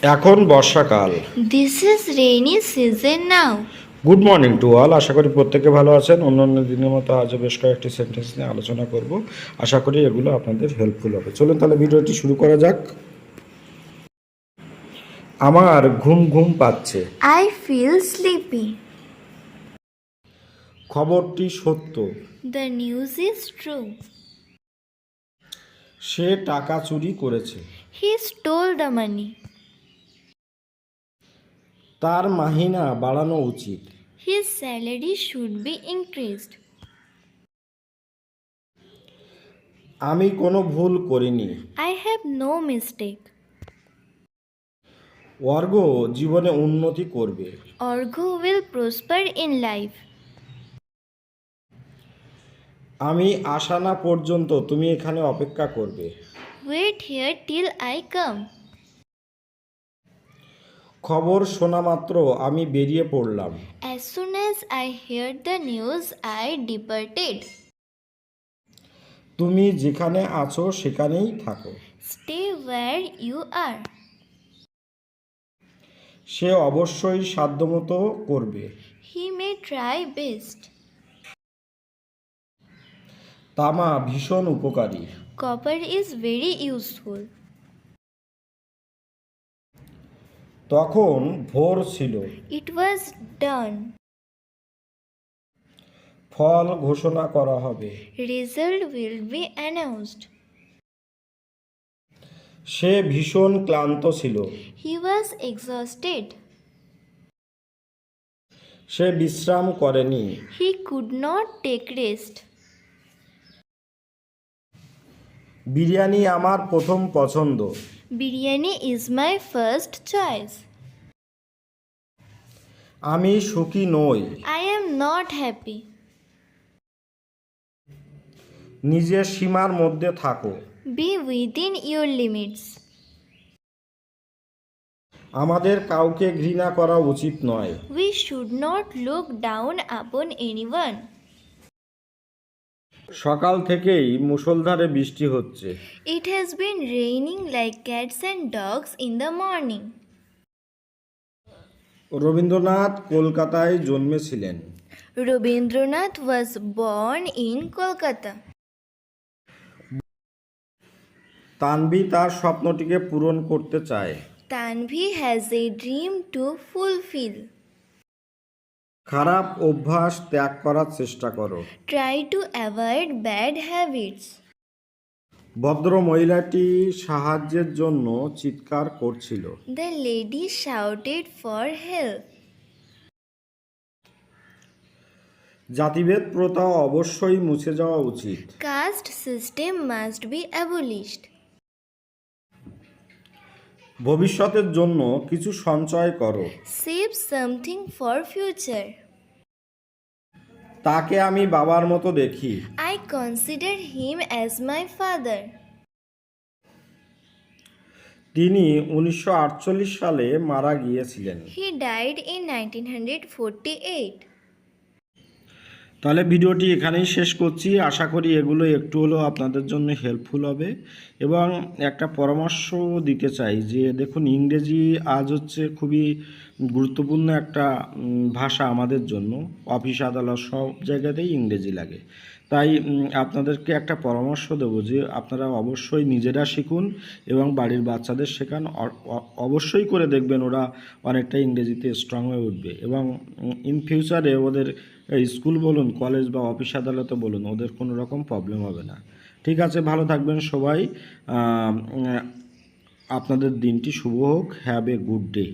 এখন বর্ষাকাল। This is rainy season now. Good morning to all. আশা করি প্রত্যেকে ভালো আছেন। অন্যান্য দিনের মতো আজও বেশ কয়েকটি সেন্টেন্স নিয়ে আলোচনা করব। আশা করি এগুলো আপনাদের হেল্পফুল হবে। চলুন তাহলে ভিডিওটি শুরু করা যাক। আমার ঘুম ঘুম পাচ্ছে। I feel sleepy. খবরটি সত্য। The news is true. সে টাকা চুরি করেছে। He stole the money. তার মাহিনা বাড়ানো উচিত। His salary should be increased. আমি কোনো ভুল করিনি। I have no mistake. অর্ঘ জীবনে উন্নতি করবে। Orgho will prosper in life. আমি আসা না পর্যন্ত তুমি এখানে অপেক্ষা করবে। Wait here till I come. খবর শোনা মাত্র আমি বেরিয়ে পড়লাম। As soon as I heard the news, I departed. তুমি যেখানে আছো সেখানেই থাকো। Stay where you are. সে অবশ্যই সাধ্যমতো করবে। He may try best. তামা ভীষণ উপকারী। Copper is very useful. তখন ভোর ছিল। It was done. ফল ঘোষণা করা হবে। Result will be announced. সে ভীষণ ক্লান্ত ছিল। He was exhausted. সে বিশ্রাম করেনি। He could not take rest. Biryani আমার প্রথম পছন্দ। Biryani is my first choice. আমি সুখী নই। I am not happy. নিজের সীমার মধ্যে থাকো। Be within your limits. আমাদের কাউকে ঘৃণা করা উচিত নয়। We should not look down upon anyone. সকাল থেকেই মুষলধারে বৃষ্টি হচ্ছে। It has been raining like cats and dogs in the morning. Rabindranath কলকাতায় জন্মেছিলেন। Rabindranath was born in Kolkata. Tanvi তার স্বপ্নটিকে পূরণ করতে চায়। Tanvi has a dream to fulfill. খারাপ অভ্যাস ত্যাগ করার চেষ্টা করো। Try to avoid bad habits. ভদ্র মহিলাটি সাহায্যের জন্য চিৎকার করছিল। The lady shouted for help. জাতিভেদ প্রথা অবশ্যই মুছে যাওয়া উচিত। Caste system must be abolished. ভবিষ্যতের জন্য কিছু সঞ্চয় করো। Save something for future. তাকে আমি বাবার মতো দেখি। I consider him as my father. তিনি 1948 সালে মারা গিয়েছিলেন। He died in 1948. তাহলে ভিডিওটি এখানেই শেষ করছি। আশা করি এগুলো একটু হলেও আপনাদের জন্য হেল্পফুল হবে এবং একটা পরামর্শ দিতে চাই যে দেখুন, ইংরেজি আজ হচ্ছে খুবই গুরুত্বপূর্ণ একটা ভাষা আমাদের জন্য। অফিস আদালত সব জায়গাতেই ইংরেজি লাগে। তাই আপনাদেরকে একটা পরামর্শ দেবো যে আপনারা অবশ্যই নিজেরা শিখুন এবং বাড়ির বাচ্চাদের শেখান। অবশ্যই করে দেখবেন ওরা অনেকটা ইংরেজিতে স্ট্রং হয়ে উঠবে এবং ইন ফিউচারে ওদের স্কুল বলুন, কলেজ বা অফিস আদালতে বলুন, ওদের কোনো রকম প্রবলেম হবে না। ঠিক আছে, ভালো থাকবেন সবাই। আপনাদের দিনটি শুভ হোক। Have a good day.